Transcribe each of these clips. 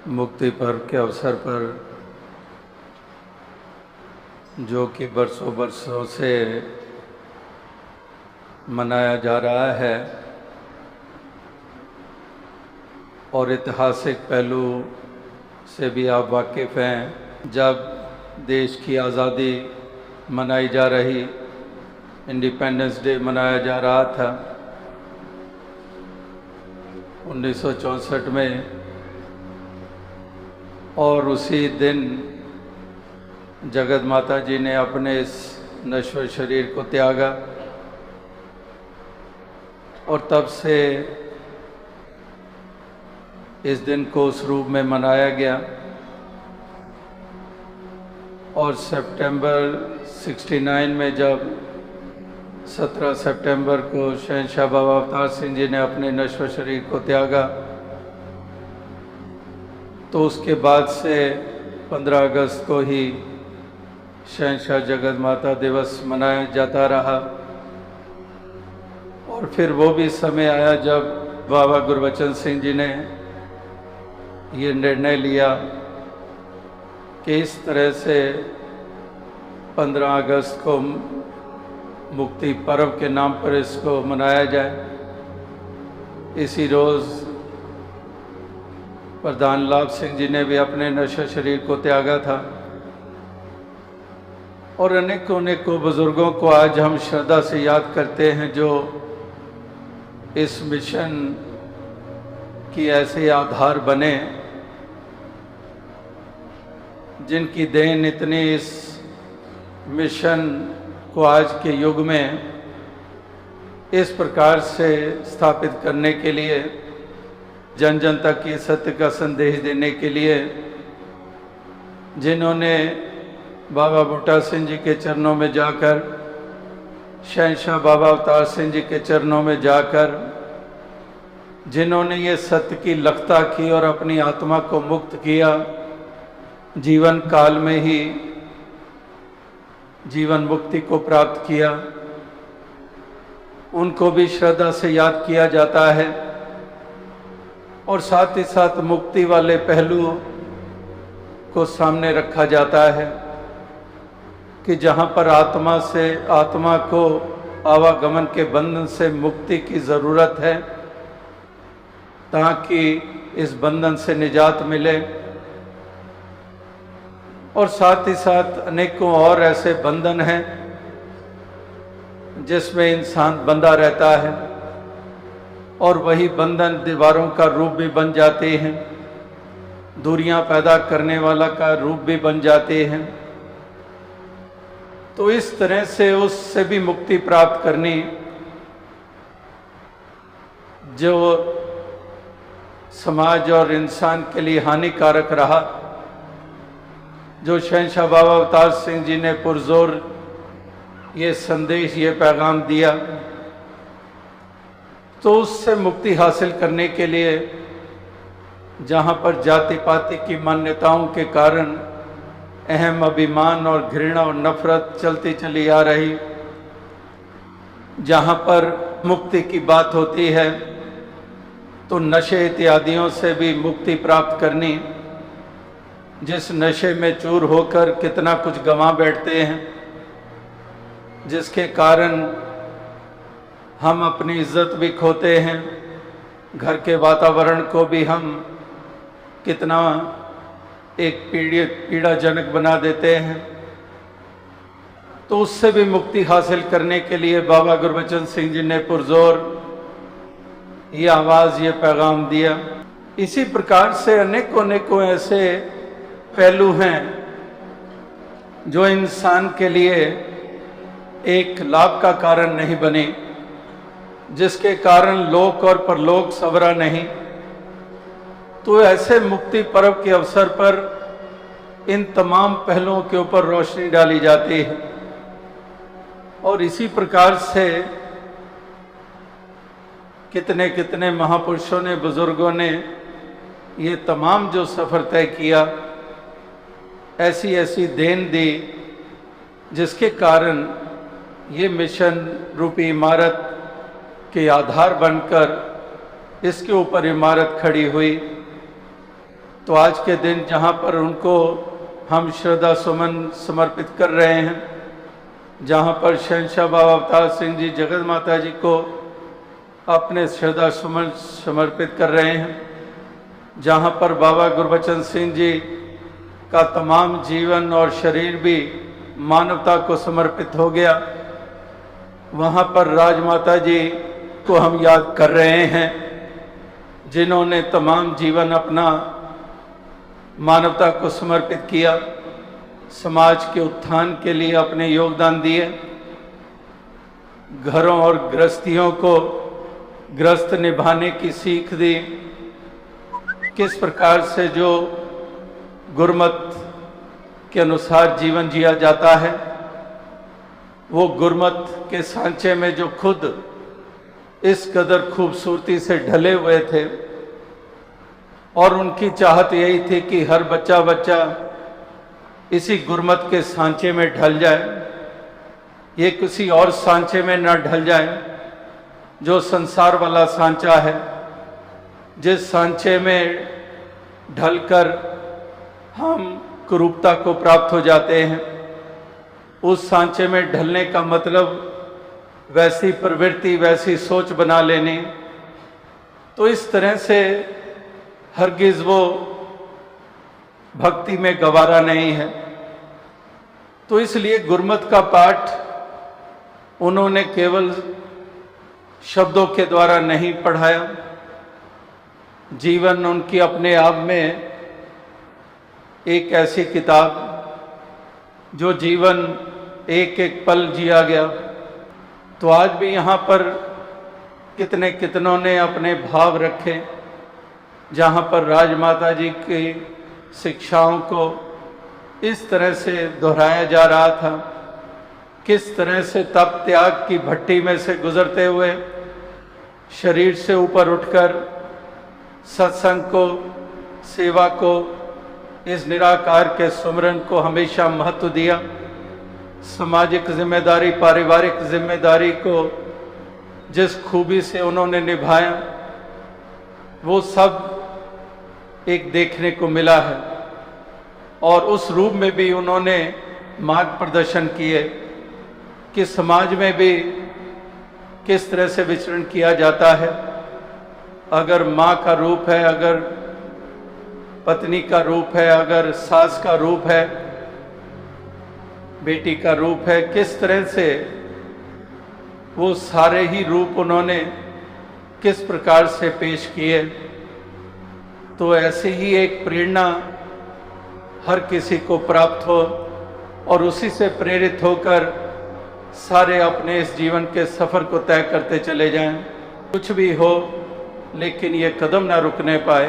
मुक्ति पर्व के अवसर पर जो कि बरसों बरसों से मनाया जा रहा है और ऐतिहासिक पहलू से भी आप वाकिफ़ हैं। जब देश की आज़ादी मनाई जा रही, इंडिपेंडेंस डे मनाया जा रहा था 1964 में, और उसी दिन जगत माता जी ने अपने इस नश्वर शरीर को त्यागा और तब से इस दिन को उस रूप में मनाया गया। और सितंबर 69 में जब 17 सितंबर को शहंशाह बाबा अवतार सिंह जी ने अपने नश्वर शरीर को त्यागा, तो उसके बाद से 15 अगस्त को ही शहंशाह जगत माता दिवस मनाया जाता रहा। और फिर वो भी समय आया जब बाबा गुरबचन सिंह जी ने ये निर्णय लिया कि इस तरह से 15 अगस्त को मुक्ति पर्व के नाम पर इसको मनाया जाए। इसी रोज़ प्रधान लाभ सिंह जी ने भी अपने नश्वर शरीर को त्यागा था। और अनेकों अनेकों बुज़ुर्गों को आज हम श्रद्धा से याद करते हैं जो इस मिशन की ऐसे आधार बने, जिनकी देन इतनी इस मिशन को आज के युग में इस प्रकार से स्थापित करने के लिए, जन जन तक ये सत्य का संदेश देने के लिए, जिन्होंने बाबा बूटा सिंह जी के चरणों में जाकर, शहंशाह बाबा अवतार सिंह जी के चरणों में जाकर, जिन्होंने ये सत्य की लखता की और अपनी आत्मा को मुक्त किया, जीवन काल में ही जीवन मुक्ति को प्राप्त किया, उनको भी श्रद्धा से याद किया जाता है। और साथ ही साथ मुक्ति वाले पहलू को सामने रखा जाता है कि जहाँ पर आत्मा को आवागमन के बंधन से मुक्ति की ज़रूरत है, ताकि इस बंधन से निजात मिले। और साथ ही साथ अनेकों और ऐसे बंधन हैं जिसमें इंसान बंधा रहता है और वही बंधन दीवारों का रूप भी बन जाते हैं, दूरियां पैदा करने वाला का रूप भी बन जाते हैं। तो इस तरह से उससे भी मुक्ति प्राप्त करनी जो समाज और इंसान के लिए हानिकारक रहा, जो शहंशाह बाबा अवतार सिंह जी ने पुरजोर ये संदेश, ये पैगाम दिया, तो उससे मुक्ति हासिल करने के लिए जहाँ पर जाति पाति की मान्यताओं के कारण अहम अभिमान और घृणा और नफरत चलती चली आ रही, जहाँ पर मुक्ति की बात होती है तो नशे इत्यादियों से भी मुक्ति प्राप्त करनी, जिस नशे में चूर होकर कितना कुछ गंवा बैठते हैं, जिसके कारण हम अपनी इज्जत भी खोते हैं, घर के वातावरण को भी हम कितना एक पीड़ाजनक बना देते हैं। तो उससे भी मुक्ति हासिल करने के लिए बाबा गुरबचन सिंह जी ने पुरजोर ये आवाज़, ये पैगाम दिया। इसी प्रकार से अनेकों अनेकों ऐसे पहलू हैं जो इंसान के लिए एक लाभ का कारण नहीं बने, जिसके कारण लोक और परलोक सवरा नहीं। तो ऐसे मुक्ति पर्व के अवसर पर इन तमाम पहलुओं के ऊपर रोशनी डाली जाती है। और इसी प्रकार से कितने कितने महापुरुषों ने, बुजुर्गों ने ये तमाम जो सफ़र तय किया, ऐसी ऐसी देन दी, जिसके कारण ये मिशन रूपी इमारत के आधार बनकर इसके ऊपर इमारत खड़ी हुई। तो आज के दिन जहाँ पर उनको हम श्रद्धा सुमन समर्पित कर रहे हैं, जहाँ पर शहंशाह बाबा अवतार सिंह जी जगत माता जी को अपने श्रद्धा सुमन समर्पित कर रहे हैं, जहाँ पर बाबा गुरबचन सिंह जी का तमाम जीवन और शरीर भी मानवता को समर्पित हो गया, वहाँ पर राजमाता जी को हम याद कर रहे हैं, जिन्होंने तमाम जीवन अपना मानवता को समर्पित किया, समाज के उत्थान के लिए अपने योगदान दिए, घरों और गृहस्थियों को गृहस्थ निभाने की सीख दी, किस प्रकार से जो गुरमत के अनुसार जीवन जिया जाता है, वो गुरमत के सांचे में जो खुद इस कदर खूबसूरती से ढले हुए थे, और उनकी चाहत यही थी कि हर बच्चा बच्चा इसी गुरमत के सांचे में ढल जाए, ये किसी और सांचे में न ढल जाए जो संसार वाला सांचा है, जिस सांचे में ढलकर हम कुरूपता को प्राप्त हो जाते हैं। उस सांचे में ढलने का मतलब वैसी प्रवृत्ति, वैसी सोच बना लेने, तो इस तरह से हरगिज वो भक्ति में गवारा नहीं है। तो इसलिए गुरमत का पाठ उन्होंने केवल शब्दों के द्वारा नहीं पढ़ाया, जीवन उनकी अपने आप में एक ऐसी किताब जो जीवन एक एक पल जिया गया। तो आज भी यहाँ पर कितनों ने अपने भाव रखे, जहाँ पर राजमाता जी की शिक्षाओं को इस तरह से दोहराया जा रहा था, किस तरह से तप त्याग की भट्टी में से गुजरते हुए शरीर से ऊपर उठकर सत्संग को, सेवा को, इस निराकार के सुमरन को हमेशा महत्व दिया। सामाजिक जिम्मेदारी, पारिवारिक जिम्मेदारी को जिस खूबी से उन्होंने निभाया, वो सब एक देखने को मिला है। और उस रूप में भी उन्होंने मार्ग प्रदर्शन किए कि समाज में भी किस तरह से विचरण किया जाता है। अगर माँ का रूप है, अगर पत्नी का रूप है, अगर सास का रूप है, बेटी का रूप है, किस तरह से वो सारे ही रूप उन्होंने किस प्रकार से पेश किए। तो ऐसे ही एक प्रेरणा हर किसी को प्राप्त हो और उसी से प्रेरित होकर सारे अपने इस जीवन के सफ़र को तय करते चले जाएं। कुछ भी हो लेकिन ये कदम ना रुकने पाए,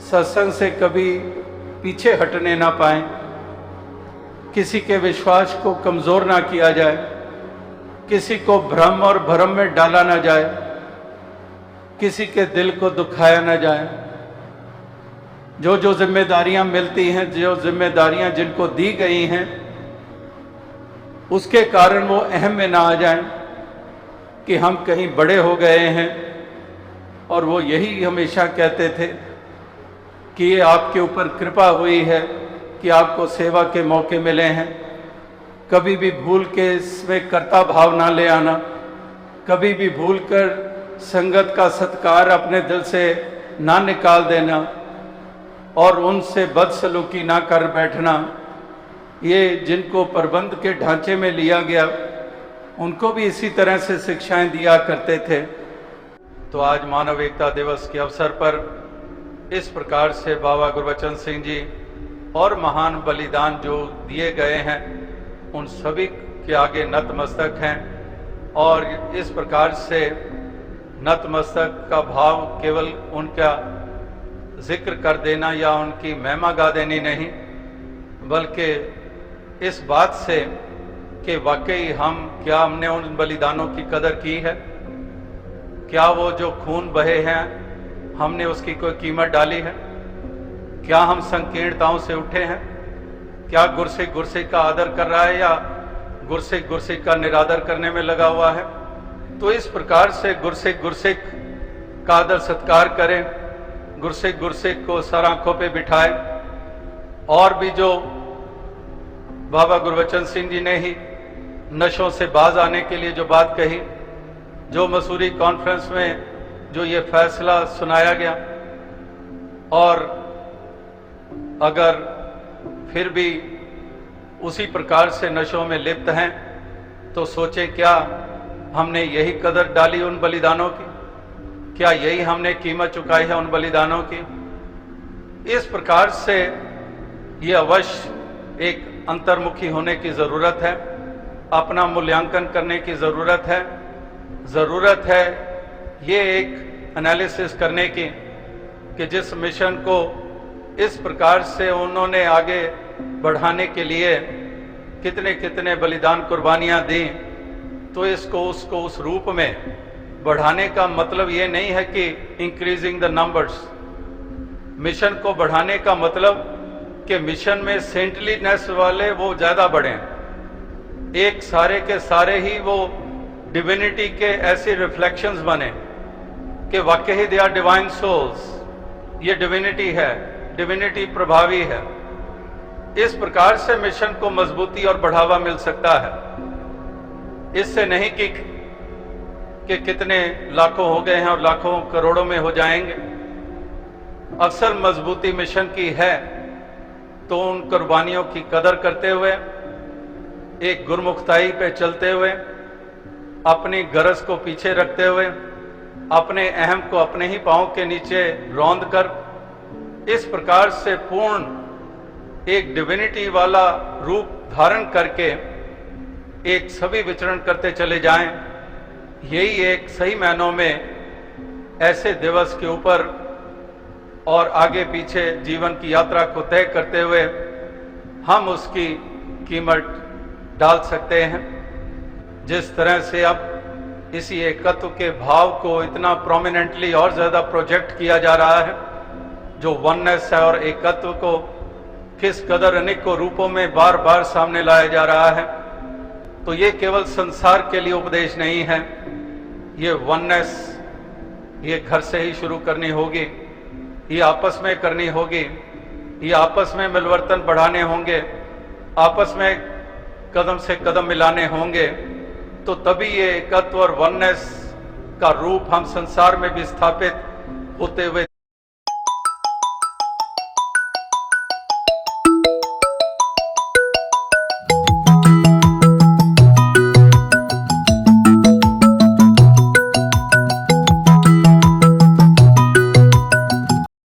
सत्संग से कभी पीछे हटने ना पाए, किसी के विश्वास को कमज़ोर ना किया जाए, किसी को भ्रम और भरम में डाला ना जाए, किसी के दिल को दुखाया ना जाए। जो जो जिम्मेदारियां मिलती हैं, जो जिम्मेदारियां जिनको दी गई हैं, उसके कारण वो अहम में ना आ जाएं कि हम कहीं बड़े हो गए हैं। और वो यही हमेशा कहते थे कि ये आपके ऊपर कृपा हुई है कि आपको सेवा के मौके मिले हैं। कभी भी भूल के इसमें कर्ता भाव ना ले आना, कभी भी भूल कर संगत का सत्कार अपने दिल से ना निकाल देना और उनसे बदसलूकी ना कर बैठना। ये जिनको प्रबंध के ढांचे में लिया गया, उनको भी इसी तरह से शिक्षाएं दिया करते थे। तो आज मानव एकता दिवस के अवसर पर इस प्रकार से बाबा गुरबचन सिंह जी और महान बलिदान जो दिए गए हैं, उन सभी के आगे नतमस्तक हैं। और इस प्रकार से नतमस्तक का भाव केवल उनका जिक्र कर देना या उनकी महिमा गा देनी नहीं, बल्कि इस बात से कि वाकई हमने उन बलिदानों की कदर की है, क्या वो जो खून बहे हैं हमने उसकी कोई कीमत डाली है, क्या हम संकीर्णताओं से उठे हैं, क्या गुरसिक का आदर कर रहा है या गुरसिक का निरादर करने में लगा हुआ है। तो इस प्रकार से गुरसिक का आदर सत्कार करें, गुरसिक गुरसिक को सर आंखों पे बिठाए, और भी जो बाबा गुरबचन सिंह जी ने ही नशों से बाज आने के लिए जो बात कही, जो मसूरी कॉन्फ्रेंस में जो ये फैसला सुनाया गया, और अगर फिर भी उसी प्रकार से नशों में लिप्त हैं तो सोचें क्या हमने यही कदर डाली उन बलिदानों की, क्या यही हमने कीमत चुकाई है उन बलिदानों की। इस प्रकार से ये अवश्य एक अंतर्मुखी होने की ज़रूरत है, अपना मूल्यांकन करने की ज़रूरत है ये एक एनालिसिस करने की कि जिस मिशन को इस प्रकार से उन्होंने आगे बढ़ाने के लिए कितने कितने बलिदान कुर्बानियां दी, तो इसको उसको उस रूप में बढ़ाने का मतलब ये नहीं है कि इंक्रीजिंग द नंबर्स। मिशन को बढ़ाने का मतलब कि मिशन में सेंटलीनेस वाले वो ज्यादा बढ़े, एक सारे के सारे ही वो डिविनिटी के ऐसे रिफ्लेक्शंस बने कि वाकई दे आर डिवाइन सोल्स, ये डिविनिटी है, डिविनिटी प्रभावी है। इस प्रकार से मिशन को मजबूती और बढ़ावा मिल सकता है, इससे नहीं कि कितने लाखों हो गए हैं और लाखों करोड़ों में हो जाएंगे। अक्सर मजबूती मिशन की है तो उन कुर्बानियों की कदर करते हुए, एक गुरमुखताई पे चलते हुए, अपनी गरज को पीछे रखते हुए, अपने अहम को अपने ही पांव के नीचे रौंद कर, इस प्रकार से पूर्ण एक डिविनिटी वाला रूप धारण करके एक सभी विचरण करते चले जाएं, यही एक सही मायनों में ऐसे दिवस के ऊपर और आगे पीछे जीवन की यात्रा को तय करते हुए हम उसकी कीमत डाल सकते हैं। जिस तरह से अब इसी एकत्व के भाव को इतना प्रोमिनेंटली और ज्यादा प्रोजेक्ट किया जा रहा है, जो वननेस है और एकत्व को किस कदर अनेकों रूपों में बार बार सामने लाया जा रहा है, तो ये केवल संसार के लिए उपदेश नहीं है, ये वननेस ये घर से ही शुरू करनी होगी, ये आपस में करनी होगी, ये आपस में मिलवर्तन बढ़ाने होंगे, आपस में कदम से कदम मिलाने होंगे, तो तभी ये एकत्व और वननेस का रूप हम संसार में भी स्थापित होते हुए